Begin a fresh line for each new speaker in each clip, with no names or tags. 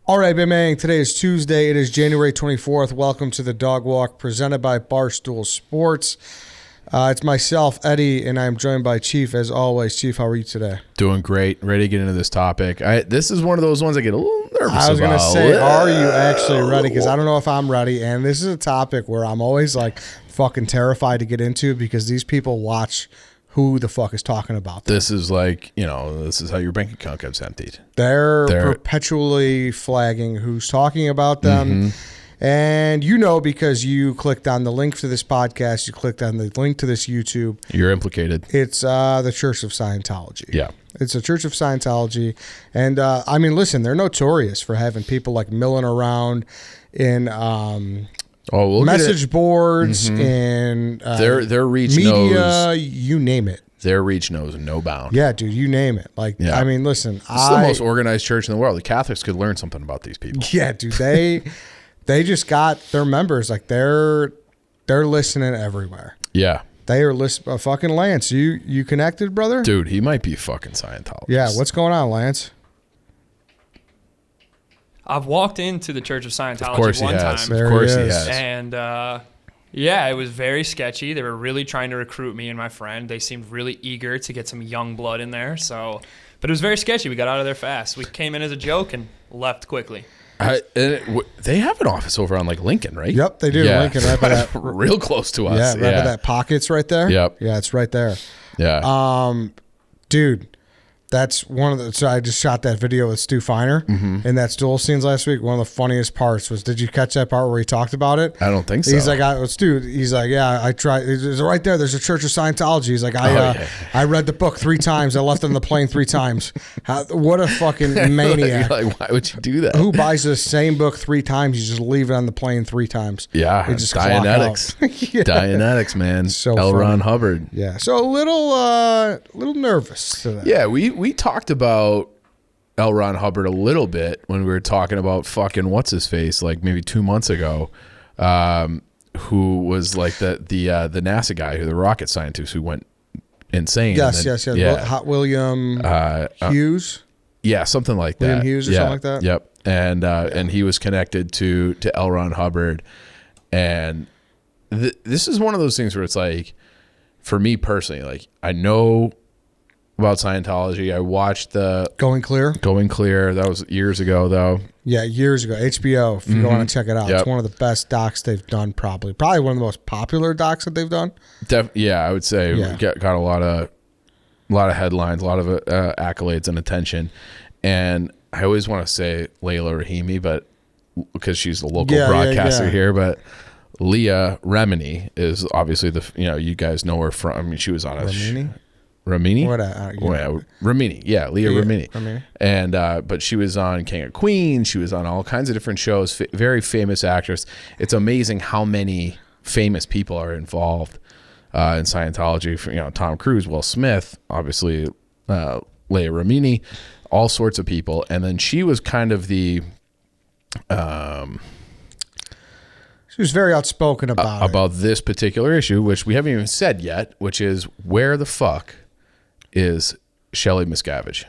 All right, man. Today is Tuesday. It is January 24th. Welcome to the Dog Walk presented by Barstool Sports. It's myself, Eddie, and I'm joined by Chief as always. Chief, how are you today?
Doing great. Ready to get into this topic. This is one of those ones I get a little nervous about.
I was going to say, are you actually ready? Because I don't know if I'm ready. And this is a topic where I'm always like fucking terrified to get into because these people watch who the fuck is talking about them.
This is like, this is how your bank account gets emptied.
They're perpetually flagging who's talking about them. Mm-hmm. And because you clicked on the link to this podcast, you clicked on the link to this YouTube.
You're implicated.
It's the Church of Scientology.
Yeah.
It's a Church of Scientology. And, listen, they're notorious for having people like milling around in message boards, in
their reach
media,
knows,
you name it.
Their reach knows no bound.
Yeah, dude, you name it. Listen.
It's the most organized church in the world. The Catholics could learn something about these people.
Yeah, dude, they just got their members. Like, they're listening everywhere.
Yeah.
They are listening. Fucking Lance, you connected, brother?
Dude, he might be fucking Scientologist.
Yeah, what's going on, Lance?
I've walked into the Church of Scientology
one time.
There
of course
he
he
has.
has.
And it was very sketchy. They were really trying to recruit me and my friend. They seemed really eager to get some young blood in there. But it was very sketchy. We got out of there fast. We came in as a joke and left quickly.
They have an office over on Lincoln, right?
Yep, they do.
Yeah.
Lincoln, right by that,
real close to us.
Yeah, right by that Pockets right there.
Yep.
Yeah, it's right there.
Yeah.
Dude, that's one of the. So I just shot that video with Stu Feiner in that stool scenes last week. One of the funniest parts was, did you catch that part where he talked about it?
I don't think so.
He's like, Stu. He's like, yeah, I tried. It's right there. There's a Church of Scientology. He's like, I read the book 3 times. I left on the plane 3 times. What a fucking maniac!
Like, why would you do that?
Who buys the same book 3 times? You just leave it on the plane 3 times.
Yeah,
they just
Dianetics.
Yeah.
Dianetics, man.
So
L. Ron
funny.
Hubbard.
Yeah, so a little nervous today.
Yeah, we talked about L. Ron Hubbard a little bit when we were talking about fucking what's his face, like maybe 2 months ago, who was like the NASA guy, the rocket scientist who went insane.
Yes.
Yeah.
Hot William Hughes.
Yeah, something like that.
William Hughes or something like that.
Yep. And he was connected to L. Ron Hubbard, and this is one of those things where it's like, for me personally, like, I know about Scientology. I watched the
Going Clear.
That was years ago, though.
Yeah, years ago. HBO, if you want to check it out.
Yep.
It's one of the best docs they've done, probably one of the most popular docs that they've done.
I would say
Yeah.
got a lot of headlines, a lot of accolades and attention. And I always want to say Leah Remini, but because she's the local broadcaster here, but Leah Remini is obviously you guys know her from. I mean, she was on a Remini? Remini. Yeah, Leah Remini. And but she was on King of Queens. She was on all kinds of different shows. Very famous actress. It's amazing how many famous people are involved in Scientology. Tom Cruise, Will Smith, obviously Leah Remini, all sorts of people. And then she was kind of the
She was very outspoken about
this particular issue, which we haven't even said yet, which is, where the fuck is Shelly Miscavige?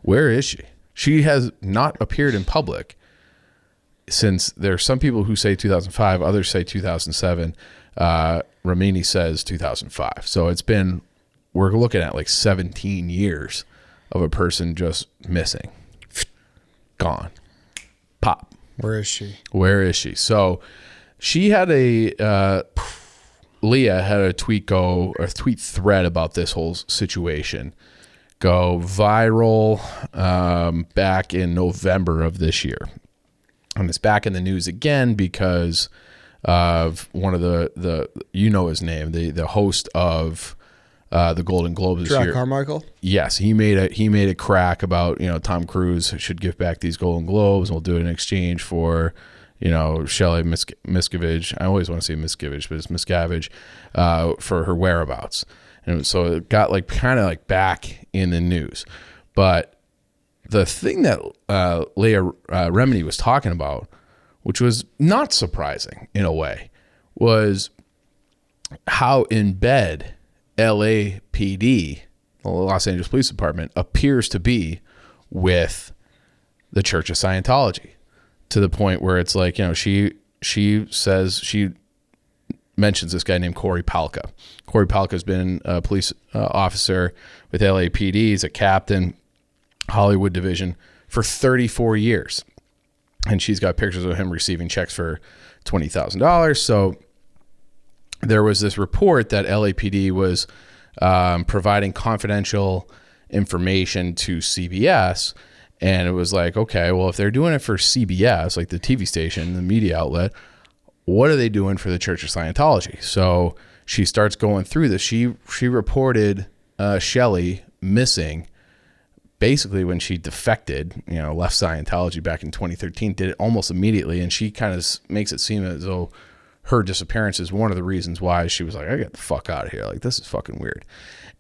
Where is she? She has not appeared in public since. There are some people who say 2005, others say 2007. Remini says 2005. So we're looking at like 17 years of a person just missing. Gone. Pop.
Where is she?
So she had Leah had a tweet thread about this whole situation go viral back in November of this year. And it's back in the news again because of one of the his name, the host of the Golden Globes this year.
Carmichael?
Yes, he made a crack about, Tom Cruise should give back these Golden Globes and we'll do it in exchange for Shelly Miscavige. I always want to say Miscavige, but it's Miscavige, for her whereabouts. And so it got kind of back in the news. But the thing that Leah Remini was talking about, which was not surprising in a way, was how in bed LAPD, the Los Angeles Police Department, appears to be with the Church of Scientology. to the point where it's like, she says, she mentions this guy named Corey Palka. Corey Palka's been a police officer with LAPD. He's a captain, Hollywood division, for 34 years. And she's got pictures of him receiving checks for $20,000. So there was this report that LAPD was providing confidential information to CBS. And it was like, okay, well, if they're doing it for CBS, like the TV station, the media outlet, what are they doing for the Church of Scientology? So she starts going through this. She reported Shelly missing basically when she defected, left Scientology back in 2013, did it almost immediately. And she kind of makes it seem as though her disappearance is one of the reasons why she was like, I got the fuck out of here. Like, this is fucking weird.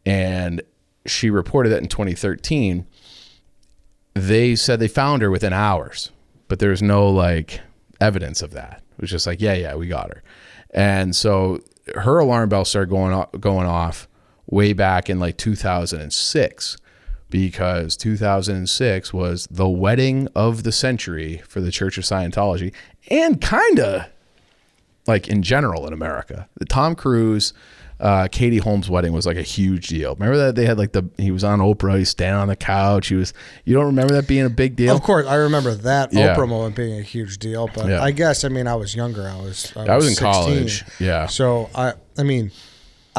And she reported that in 2013. They said they found her within hours, but there's no like evidence of that. It was just like, yeah, we got her. And so her alarm bell started going off way back in like 2006, because 2006 was the wedding of the century for the Church of Scientology, and kind of like in general in America. The Tom Cruise, Katie Holmes wedding was like a huge deal. Remember that they had like he was on Oprah, he's standing on the couch. You don't remember that being a big deal?
Of course, I remember that Oprah moment being a huge deal, but I guess, I was younger. I was in 16,
college. Yeah.
So I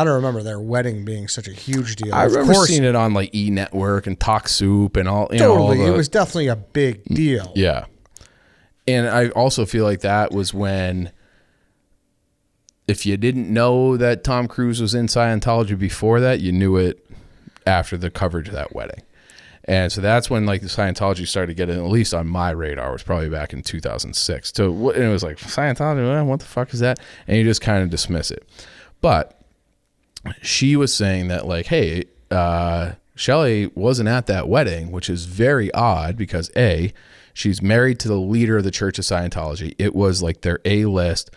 don't remember their wedding being such a huge deal.
I remember seeing it on like E! Network and Talk Soup and all.
Totally. It was definitely a big deal.
Yeah. And I also feel like that was when, if you didn't know that Tom Cruise was in Scientology before that, you knew it after the coverage of that wedding. And so that's when like the Scientology started getting, at least on my radar, was probably back in 2006. So and it was like, Scientology, what the fuck is that? And you just kind of dismiss it. But she was saying that like, hey, Shelly wasn't at that wedding, which is very odd because A, she's married to the leader of the Church of Scientology. It was like their A-list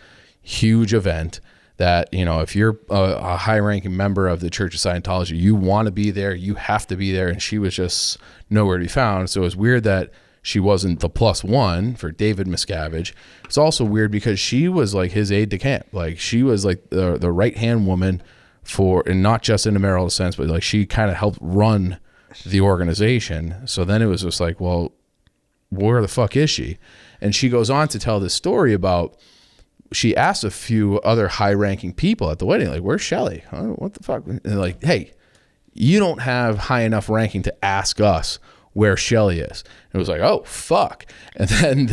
huge event that, if you're a high-ranking member of the Church of Scientology, you want to be there, you have to be there, and she was just nowhere to be found. So it was weird that she wasn't the plus one for David Miscavige. It's also weird because she was like his aide de camp. Like she was like the right-hand woman and not just in a marital sense, but like she kind of helped run the organization. So then it was just like, well, where the fuck is she? And she goes on to tell this story about, she asked a few other high-ranking people at the wedding, like, where's Shelly? What the fuck? And they're like, hey, you don't have high enough ranking to ask us where Shelly is. And it was like, oh, fuck. And then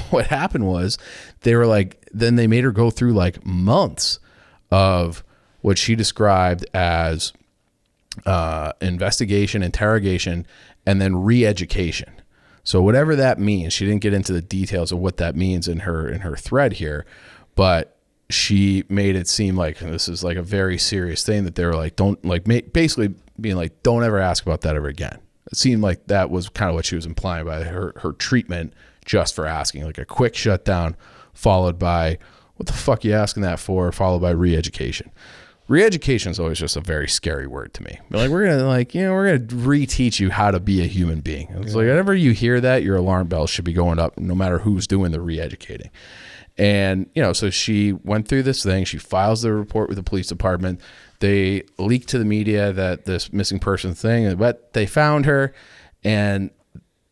what happened was they were like, then they made her go through like months of what she described as investigation, interrogation, and then re-education. So whatever that means, she didn't get into the details of what that means in her thread here, but she made it seem like this is like a very serious thing, that they were like, don't like, basically being like, don't ever ask about that ever again. It seemed like that was kind of what she was implying by her treatment just for asking, like a quick shutdown followed by, what the fuck are you asking that for? Followed by re-education. Re-education is always just a very scary word to me. Like, we're gonna reteach you how to be a human being. It's like, whenever you hear that, your alarm bell should be going up, no matter who's doing the re-educating. And so she went through this thing. She files the report with the police department. They leak to the media that this missing person thing, but they found her, and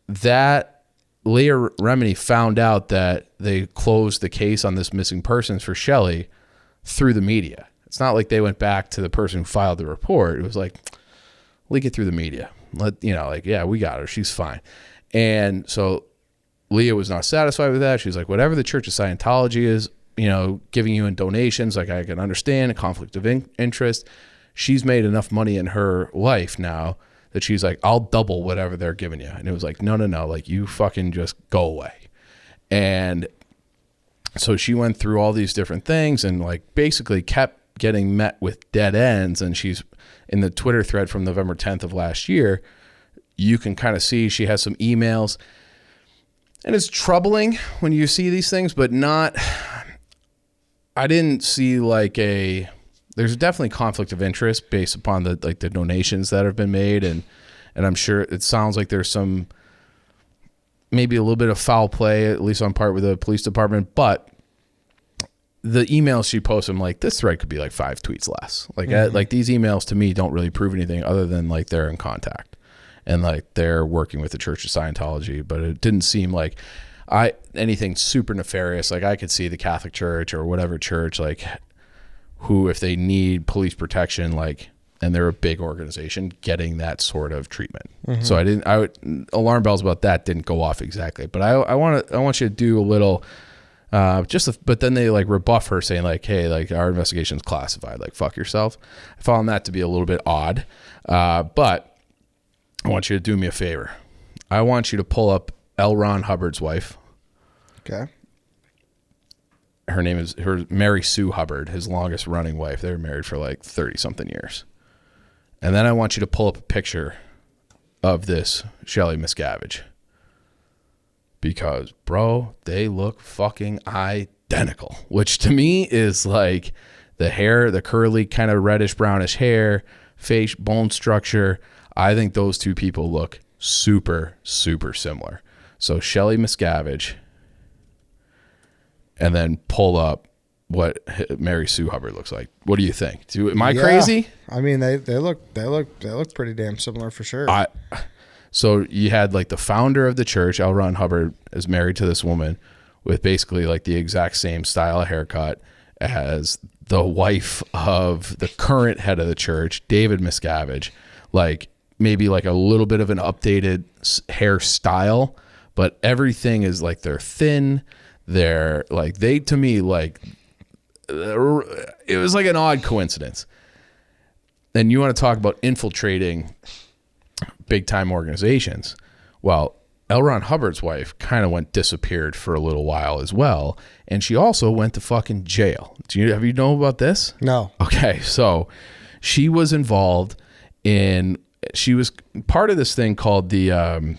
that Leah Remini found out that they closed the case on this missing persons for Shelly through the media. It's not like they went back to the person who filed the report. It was like, leak it through the media. Yeah, we got her. She's fine. And so Leah was not satisfied with that. She's like, whatever the Church of Scientology is, giving you in donations, like I can understand a conflict of interest. She's made enough money in her life now that she's like, I'll double whatever they're giving you. And it was like, no, like you fucking just go away. And so she went through all these different things and like basically kept getting met with dead ends. And she's in the Twitter thread from November 10th of last year. You can kind of see she has some emails, and it's troubling when you see these things, but I didn't see like there's definitely conflict of interest based upon the donations that have been made. And I'm sure it sounds like there's some maybe a little bit of foul play, at least on part with the police department, but the emails she posted, I'm like, this thread could be like 5 tweets less. Like, like these emails to me don't really prove anything other than like they're in contact and like they're working with the Church of Scientology, but it didn't seem like anything super nefarious. Like I could see the Catholic Church or whatever church, like who, if they need police protection, like, and they're a big organization, getting that sort of treatment. So alarm bells about that didn't go off exactly, but I want you to do a little, but then they like rebuff her saying like, hey, like our investigation's classified, like fuck yourself. I found that to be a little bit odd. But I want you to do me a favor. I want you to pull up L. Ron Hubbard's wife.
Okay.
Her name is Mary Sue Hubbard, his longest running wife. They were married for like 30 something years. And then I want you to pull up a picture of this Shelly Miscavige. Because, bro, they look fucking identical. Which to me is like the hair, the curly kind of reddish brownish hair, face, bone structure. I think those two people look super, super similar. So Shelly Miscavige, and then pull up what Mary Sue Hubbard looks like. What do you think? Am I crazy?
I mean, they look pretty damn similar for sure.
So you had like the founder of the church, L. Ron Hubbard, is married to this woman with basically like the exact same style of haircut as the wife of the current head of the church, David Miscavige. Like maybe like a little bit of an updated hairstyle, but everything is like they're thin. They're like, to me, like, it was like an odd coincidence. And you want to talk about infiltrating big time organizations. Well, L. Ron Hubbard's wife kind of disappeared for a little while as well. And she also went to fucking jail. Have you know about this?
No.
Okay. So she was involved she was part of this thing called the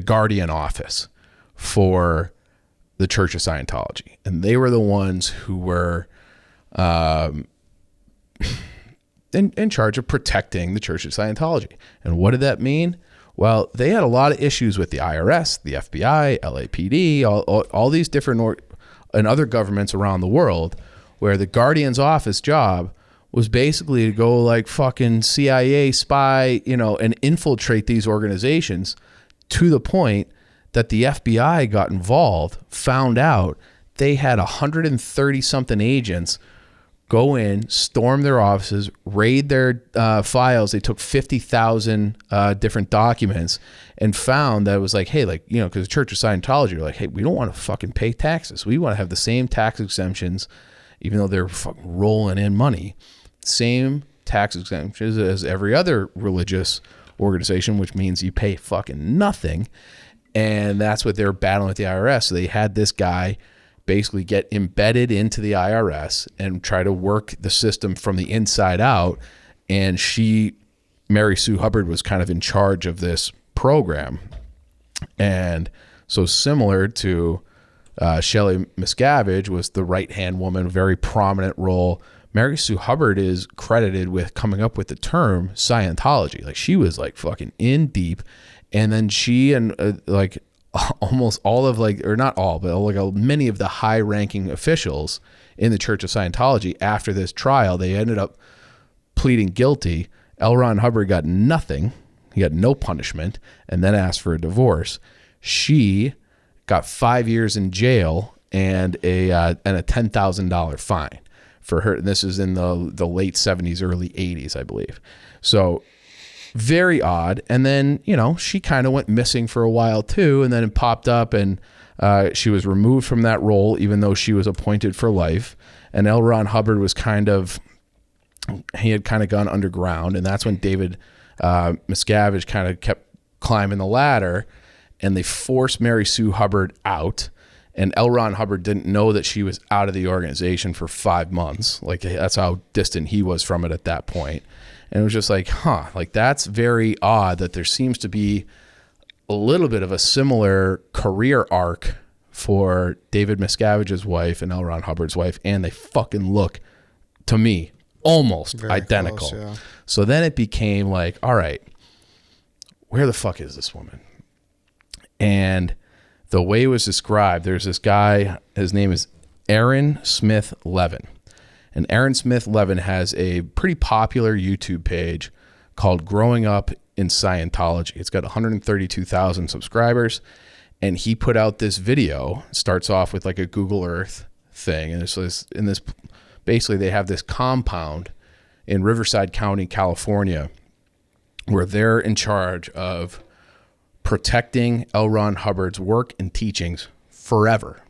Guardian Office for the Church of Scientology. And they were the ones who were in charge of protecting the Church of Scientology. And what did that mean? Well, they had a lot of issues with the IRS, the FBI, LAPD, all these different and other governments around the world, where the Guardian's office job was basically to go like fucking CIA spy, and infiltrate these organizations to the point that the FBI got involved, found out they had 130 something agents go in, storm their offices, raid their files. They took 50,000 different documents and found that it was like, hey, like, because the Church of Scientology were like, hey, we don't want to fucking pay taxes. We want to have the same tax exemptions, even though they're fucking rolling in money. Same tax exemptions as every other religious organization, which means you pay fucking nothing. And that's what they're battling with the IRS. So they had this guy basically get embedded into the IRS and try to work the system from the inside out. And Mary Sue Hubbard, was kind of in charge of this program. And so similar to Shelly Miscavige was the right-hand woman, very prominent role. Mary Sue Hubbard is credited with coming up with the term Scientology. Like she was like fucking in deep. And then she and like almost all of like, or not all, but like many of the high ranking officials in the Church of Scientology after this trial, they ended up pleading guilty. L. Ron Hubbard got nothing. He got no punishment and then asked for a divorce. She got 5 years in jail and a $10,000 fine for her. And this is in the late 70s, early 80s, I believe. So very odd. And then, she kind of went missing for a while too. And then it popped up and she was removed from that role, even though she was appointed for life. And L. Ron Hubbard was he had kind of gone underground. And that's when David Miscavige kind of kept climbing the ladder, and they forced Mary Sue Hubbard out. And L. Ron Hubbard didn't know that she was out of the organization for 5 months. Like that's how distant he was from it at that point. And it was just like, like that's very odd that there seems to be a little bit of a similar career arc for David Miscavige's wife and L. Ron Hubbard's wife. And they fucking look, to me, almost very identical. Close, yeah. So then it became like, all right, where the fuck is this woman? And the way it was described, there's this guy, his name is Aaron Smith Levin. And Aaron Smith Levin has a pretty popular YouTube page called Growing Up in Scientology. It's got 132,000 subscribers. And he put out this video. It starts off with like a Google Earth thing. And basically they have this compound in Riverside County, California, where they're in charge of protecting L. Ron Hubbard's work and teachings forever.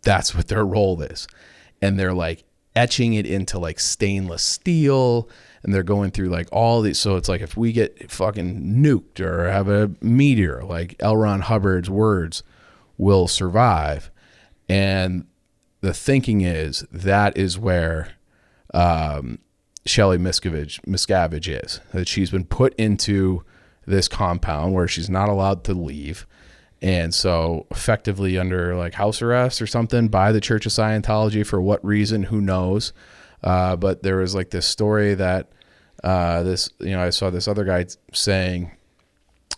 That's what their role is. And they're like etching it into like stainless steel, and they're going through like all these. So it's like if we get fucking nuked or have a meteor, like L. Ron Hubbard's words will survive. And the thinking is that is where Shelly Miscavige is, that she's been put into this compound where she's not allowed to leave. And so effectively under like house arrest or something by the Church of Scientology, for what reason, who knows. But there was like this story that I saw this other guy saying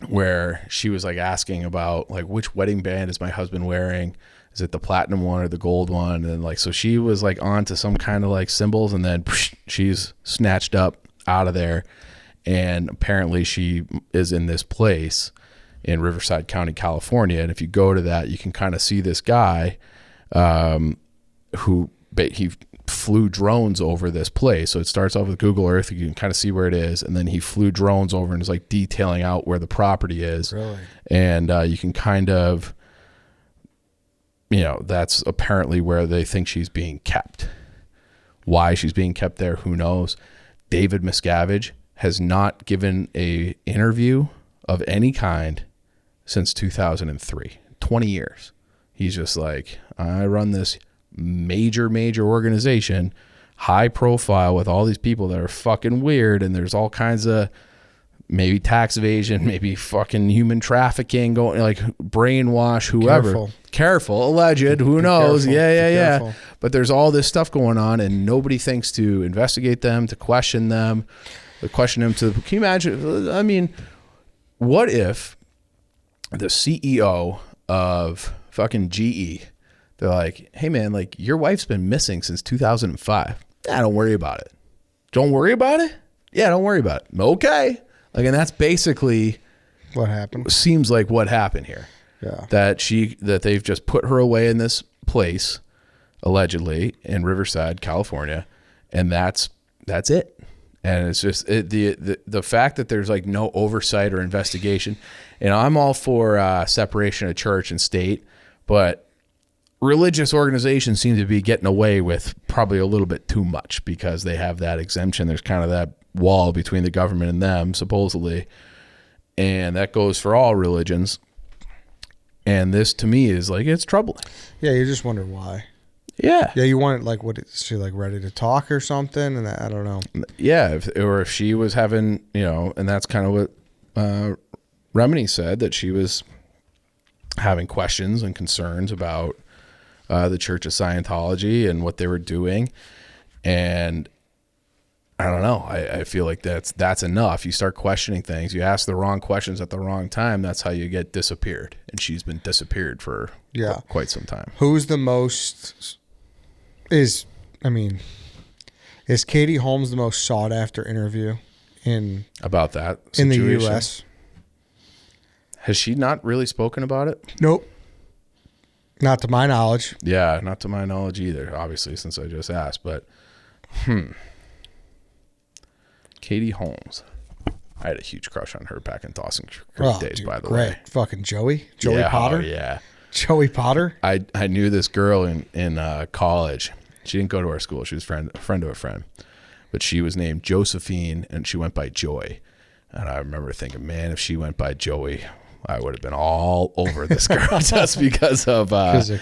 where she was like asking about like, which wedding band is my husband wearing? Is it the platinum one or the gold one? And like, so she was like onto some kind of like symbols, and then she's snatched up out of there. And apparently she is in this place in Riverside County, California. And if you go to that, you can kind of see this guy who he flew drones over this place. So it starts off with Google Earth. You can kind of see where it is. And then he flew drones over and is like detailing out where the property is.
Really?
And you can kind of, that's apparently where they think she's being kept. Why she's being kept there, who knows? David Miscavige has not given a interview of any kind since 2003, 20 years. He's just like, I run this major organization, high profile, with all these people that are fucking weird, and there's all kinds of maybe tax evasion, maybe fucking human trafficking, going like brainwash, whoever. Careful, alleged, who knows? Yeah. But there's all this stuff going on, and nobody thinks to investigate them, to question them, can you imagine? I mean, what if the CEO of fucking GE, they're like, hey man, like your wife's been missing since 2005. Don't worry about it. Don't worry about it? Yeah, don't worry about it. Okay. Like, and that's basically
what happened. Seems
like what happened here.
Yeah.
That they've just put her away in this place, allegedly in Riverside, California, and that's it. And it's just the fact that there's like no oversight or investigation. And I'm all for separation of church and state, but religious organizations seem to be getting away with probably a little bit too much because they have that exemption. There's kind of that wall between the government and them, supposedly. And that goes for all religions. And this to me is like, it's troubling.
Yeah, you just wonder why.
Yeah.
Yeah, you want it like, what is she like, ready to talk or something? And I don't know.
Yeah, if she was having, and that's kind of what Remini said, that she was having questions and concerns about the Church of Scientology and what they were doing. And I don't know. I feel like that's enough. You start questioning things. You ask the wrong questions at the wrong time. That's how you get disappeared. And she's been disappeared for quite some time.
Who's the most... Is Katie Holmes the most sought after interview
about that
in the
situation?
U.S.?
Has she not really spoken about it?
Nope. Not to my knowledge.
Yeah, not to my knowledge either, obviously, since I just asked. But, Katie Holmes. I had a huge crush on her back in Dawson Creek days, by the way.
Fucking Joey Potter?
Oh, yeah.
Joey Potter?
I knew this girl in college. She didn't go to our school. She was a friend of a friend. But she was named Josephine, and she went by Joy. And I remember thinking, man, if she went by Joey, I would have been all over this girl just because of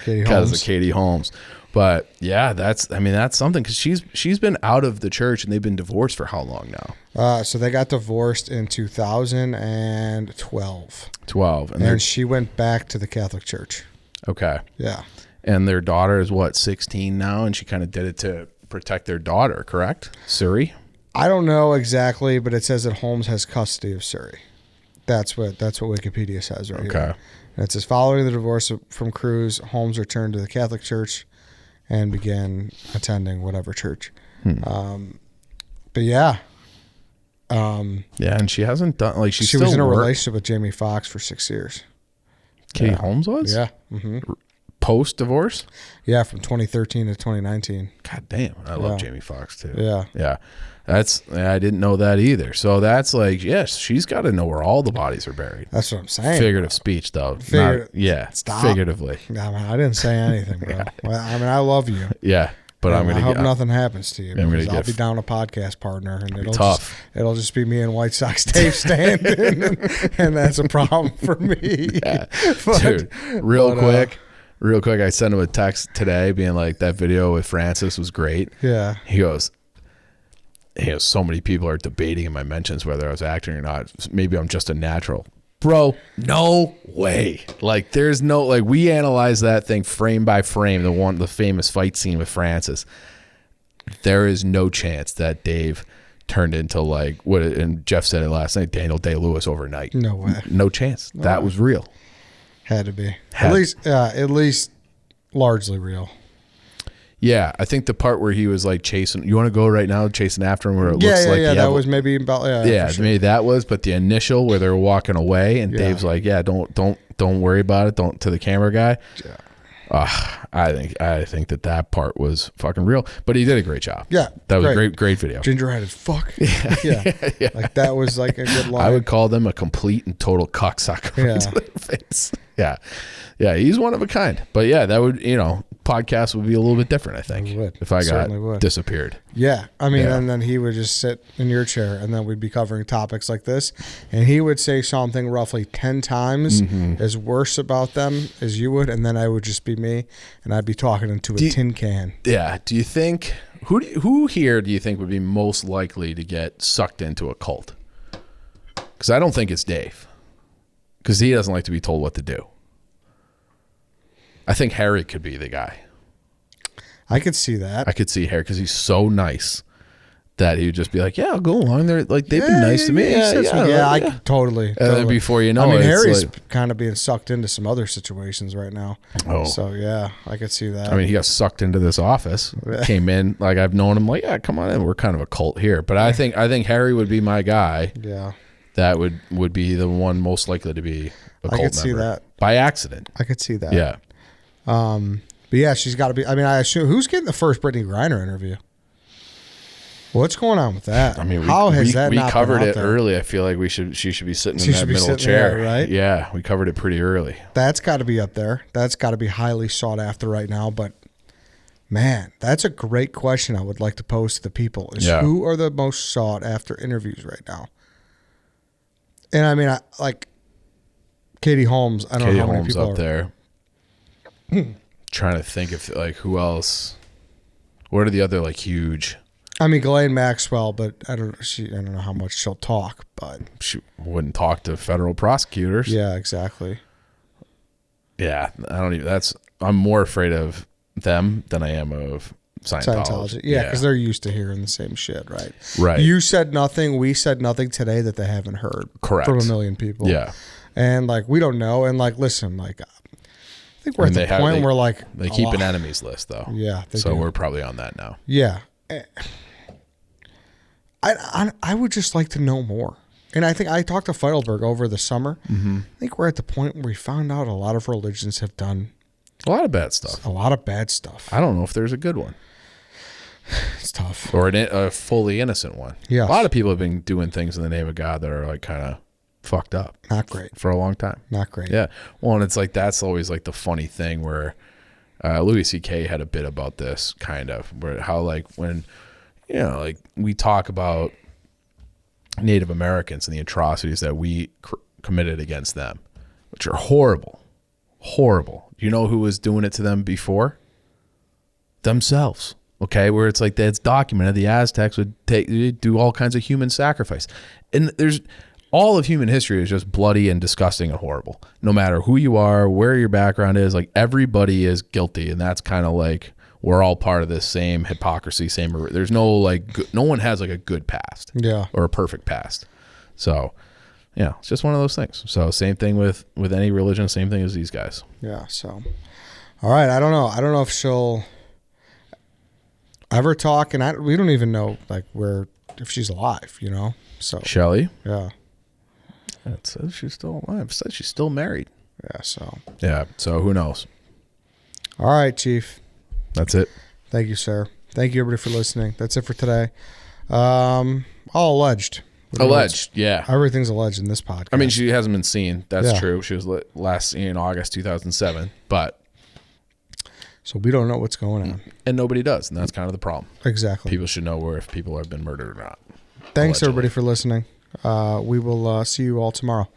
Katie Holmes. But yeah, that's something, because she's been out of the church, and they've been divorced for how long now?
So they got divorced in 2012. And then she went back to the Catholic Church.
Okay.
Yeah.
And their daughter is 16 now, and she kind of did it to protect their daughter, correct? Suri?
I don't know exactly, but it says that Holmes has custody of Suri. That's what Wikipedia says right here. And it says, following the divorce from Cruz, Holmes returned to the Catholic Church and began attending whatever church. But yeah.
Yeah, and she hasn't done, like, she
was in a
worked.
relationship with Jamie Foxx for 6 years.
Katie Holmes was?
Yeah.
Post-divorce?
Yeah, from 2013 to 2019.
God damn. I love Jamie Foxx, too.
Yeah.
Yeah. I didn't know that either. So that's like, yes, she's got to know where all the bodies are buried.
That's what I'm saying.
Figurative speech, though.
Stop.
Figuratively.
I didn't say anything, bro. Well, I mean, I love you.
Yeah. But
I hope nothing happens to you. I'll be down a podcast partner, and it'll
tough.
It'll just be me and White Sox Dave standing, and that's a problem for me.
Yeah. Dude, real quick, I sent him a text today being like, that video with Francis was great.
Yeah.
He goes, so many people are debating in my mentions whether I was acting or not. Maybe I'm just a natural. Bro, no way. Like, there's no, like, we analyzed that thing frame by frame, the famous fight scene with Francis. There is no chance that Dave turned into, like, and Jeff said it last night, Daniel Day-Lewis overnight.
No way.
No chance. That was real.
Had to be. At least largely real.
Yeah, I think the part where he was like chasing, you want to go right now, chasing after him, where it looks like
that was maybe about sure.
Maybe that was, but the initial where they're walking away and Dave's like, don't worry about it, don't, to the camera guy. Yeah. I think that part was fucking real, but he did a great job.
Yeah,
that was a great video.
Gingerhead as fuck. Yeah. Like that was like a good line.
I would call them a complete and total cocksucker.
Yeah.
To their face. Yeah, he's one of a kind. But yeah, that would, podcast would be a little bit different, I think, if I got disappeared.
Yeah, I mean, and then he would just sit in your chair, and then we'd be covering topics like this, and he would say something roughly 10 times as worse about them as you would, and then I would just be me, and I'd be talking into a tin can.
Yeah. Do you think who here do you think would be most likely to get sucked into a cult? Because I don't think it's Dave, because he doesn't like to be told what to do. I think Harry could be the guy.
I could see that.
I could see Harry because he's so nice that he would just be like, "Yeah, I'll go along. They're like they've been nice to me.
I could totally.
And then before you know,
I mean,
it,
Harry's
like,
kind of being sucked into some other situations right now.
Oh,
so yeah, I could see that.
I mean, he got sucked into this office. Came in like I've known him. Like, yeah, come on in. We're kind of a cult here. But I think Harry would be my guy.
Yeah,
that would be the one most likely to be a cult member.
I could see that
by accident.
I could see that.
Yeah.
But yeah, she's got to be. I mean, I assume who's getting the first Brittany Griner interview? What's going on with that?
I mean,
we
covered it early. I feel like she should be sitting in that middle chair,
right?
Yeah, we covered it pretty early.
That's got to be up there. That's got to be highly sought after right now. But man, that's a great question. I would like to pose to the people: who are the most sought after interviews right now? And I mean, like Katie Holmes. I don't know how many people
up there. Trying to think of like who else. What are the other like huge?
I mean, Ghislaine Maxwell, but I don't know how much she'll talk, but
she wouldn't talk to federal prosecutors.
Yeah, exactly.
Yeah, I'm more afraid of them than I am of Scientology.
Yeah, because they're used to hearing the same shit, right?
Right.
You said nothing. We said nothing today that they haven't heard.
Correct.
From a million people.
Yeah.
And like we don't know. And like, listen, like I think we're at the point where like
they keep an enemies list though.
Yeah.
So we're probably on that now.
Yeah. I would just like to know more. And I think I talked to Feidelberg over the summer. Mm-hmm. I think we're at the point where we found out a lot of religions have done
a lot of bad stuff.
A lot of bad stuff.
I don't know if there's a good one.
It's tough.
Or a fully innocent one.
Yeah.
A lot of people have been doing things in the name of God that are like kind of fucked up.
Not great.
For a long time.
Not great.
Yeah. Well, and it's like that's always like the funny thing where Louis C.K. had a bit about this kind of where how like when like we talk about Native Americans and the atrocities that we committed against them, which are horrible. Horrible. Do you know who was doing it to them before? Themselves. Okay, where it's like that's documented. The Aztecs would do all kinds of human sacrifice. And there's all of human history is just bloody and disgusting and horrible. No matter who you are, where your background is, like everybody is guilty. And that's kind of like we're all part of this same hypocrisy, there's no like no one has like a good past.
Yeah.
Or a perfect past. So Yeah, it's just one of those things. So same thing with any religion, same thing as these guys.
Yeah. So, all right. I don't know if she'll ever talk, and we don't even know like if she's alive. So
Shelly.
Yeah.
It says she's still alive. It says she's still married.
Yeah.
So who knows?
All right, Chief.
That's it.
Thank you, sir. Thank you, everybody, for listening. That's it for today. All alleged.
Alleged, yeah.
Everything's alleged in this podcast.
I mean, she hasn't been seen. That's true. She was last seen in August 2007, but
so we don't know what's going on,
and nobody does, and that's kind of the problem.
Exactly.
People should know if people have been murdered or not.
Thanks, everybody, for listening. We will see you all tomorrow.